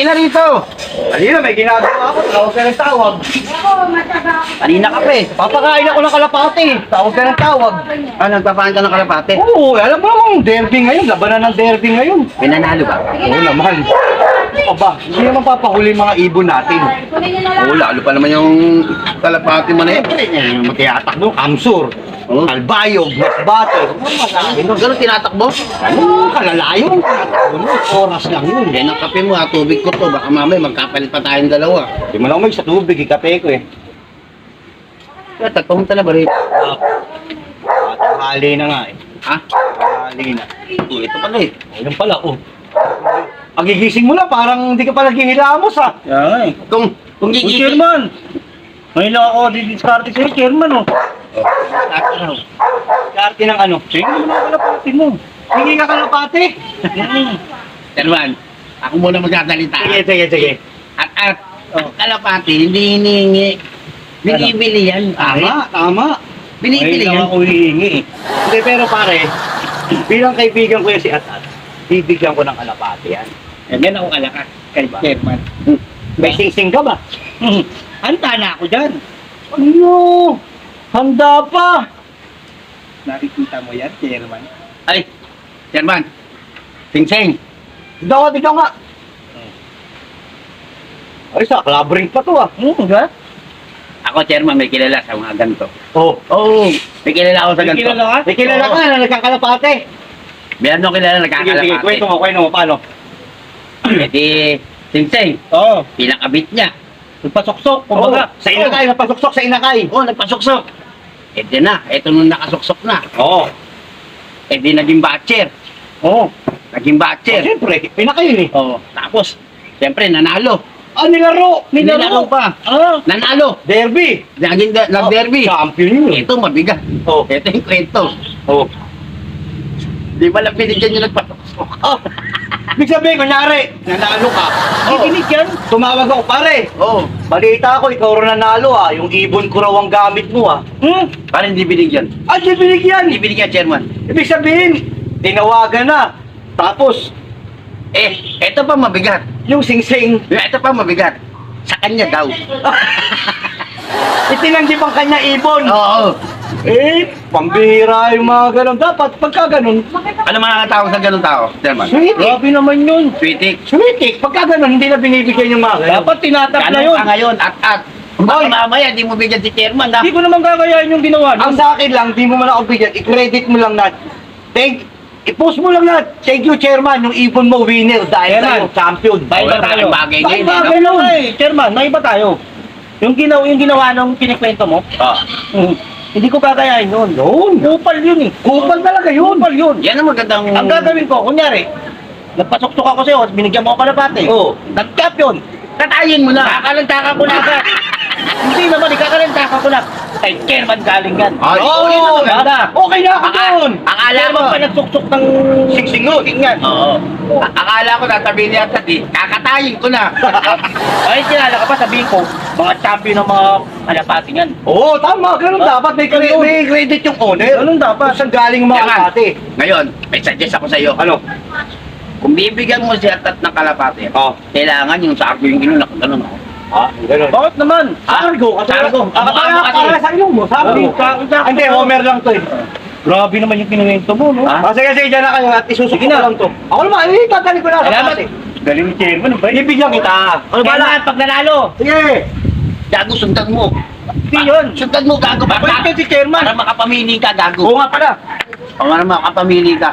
Halina rito! Halina, may ginagawa ako. Tawag ka ng tawag. Kanina ka pa eh. Papakain ako ng kalapati. Tawag ka ng tawag. Ah, nagpapahan ka ng kalapate? Oo, alam mo namang derby ngayon. Labanan ng derby ngayon. Pinanalo ba? Oo naman. Aba, hindi naman papahuli yung mga ibon natin. Oo, lalo pa naman yung kalapate mo na yan. Magkiyatakbo, Kamsur, Oo. Albayog, Masbate. Ganun tinatakbo? Ano, kalalayo. Oras lang yun. Yan ang kape mo ha, tubig ko to. Baka mamaya magkapalit pa tayong dalawa. Hindi mo lang may sa tubig, ikape ko eh. Kaya pumunta na ba rin? Hali na nga eh. Ha? Hali na. Ito pala eh. Ayun pala, oh. Pagigising mo lang, parang hindi ka pa naghihilamos ha. Yan eh. Kung Kung gigising... chairman, ngayon lang ako didiskarte sa'yo, chairman oh. Karte ng ano? Sige mo na kalapati mo. Hindi ka kalapati. Chairman, ako muna magsasalita. Sige. At kalapate, hindi hinihingi. Binibili yan. Tama. Binibili Ngayon lang yan. ako hihingi eh. Hindi, pero pare, bilang kaibigan ko yan si Atat, bibigyan ko ng kalapati yan. Yan ako kalakas, kay chairman. May sing-sing ka ba? Handa na ako dyan. Ano? Handa pa. Nakikita mo yan, chairman. Ay, Chairman. Sing-sing. Tignan nga. Ay, sa club ring pa to ah. Ga? Ako, Chairman, may kilala sa mga ganito. Oh. Oo. May kilala ako sa May ganito. kilala ka? May kilala ka na nagkakalapate. Meron ako kilala Sige, nagkakalapate. kwento mo, paano? Eh di, Sing-sing. Oo. Pinakabit niya. Nagpasoksok, Kumbaga, kumbaga. sa inakay, napasuksok sa inakay. Oo, nagpasuksok. Eh di na, eto nung nakasuksok na. Oo. Eh di naging batcher. Oo. Naging batcher. Siyempre, pinakay yun eh. Oo. Tapos, siyempre, nanalo. Ah, nilaro. Nilaro pa. Ah. Nanalo. Derby. Naging nag-derby. Champion yun. Ito, mabigat. Oh. Ito yung kwento. Oh. Di ba lang binigyan yung nagpasuksok? Oh. Ibig sabihin, kunyari, nanalo ka. Kikinig yan. Tumawag ako, pare. Oo. Balita ko, ikaw rin nanalo ah. Yung ibon ko raw ang gamit mo ah. Parang hindi binigyan. Ah, di binigyan. Hindi binigyan, Chairman. Ibig sabihin, tinawagan na. Tapos, Eh, eto pa mabigat. yung sing-sing, Ito pa mabigat. Sa kanya daw. itinanggip ang kanya ibon. Oo. Eh, pambihira yung mga ganun. Dapat, pagka ganun, Ano mga tawag sa ganun tao, Chairman? sweetik. Grabe naman yun. Sweetik. Sweetik. Pagka ganun, hindi na binibigyan yung mga ganun. Dapat tinatap na Ganun yun. ka ngayon, at. Baka mamaya, di mo bigyan si Chairman, ha? Hindi ko naman gagayahin yung ginawa Ang nun. sa akin lang, di mo man ako bigyan, i-credit mo lang na, i-post mo lang na, thank you chairman, yung ibon mo winner dahil Chairman. tayo champion. May iba Wala tayo. tayong bagay ngayon, Bagay eh, no? Ano nga eh, chairman, may iba tayo. Yung ginawa nung kinikwento mo, hindi ko gagayahin yun. Yun. Kupal yun eh. Kupal talaga yun. Kupal yun. Yan ang magandang... Ang gagawin ko, kunyari, nagpasuksok ako sa'yo, binigyan mo ako kalapate. Oo. Nag-cap yun. Tatayin mo na. Kakalantakan ko na agad. Hindi naman, ikakalantakan ko na. Kay chairman galing yan. Ay, Oo, okay na okay maganda. na. Okay na ako doon. Akala ko... Chairman pa nagsuksok ng Singsing nun. yan. Oo. Akala ko sasabihin niya at kakatayin ko na. Ay, kilala ka pa, sabihin ko, mga champion ng mga kalapate yan. Oo, tama. Ganun dapat. May credit yung owner. Ganun dapat. Saan galing mga Chairman, kalapate? Ngayon, may suggest ako sa iyo. Ano? Kung bibigyan mo si Atat ng kalapate, Oh. kailangan yung sarko yung ginunak. Ganun ako. Ah, ganun. Bakit naman? Sargo. Sargo. Para sa iyo mo. Sabi. Hindi, Homer lang to eh. Grabe naman yung kinuwento mo, no? Ah? Sige, dyan na kayo at isusuko Sige na. lang to. Ako naman, tatanin ko na. Salamat. Galing ni chairman, ba? Ibigyan kita. Ano ba lahat pag nanalo? Sige. Gago, sundan mo. Hindi yun. Sundan mo, gago. Bakit si chairman? Para makapamili ka, gago. Oo nga pala. Para makapamili ka.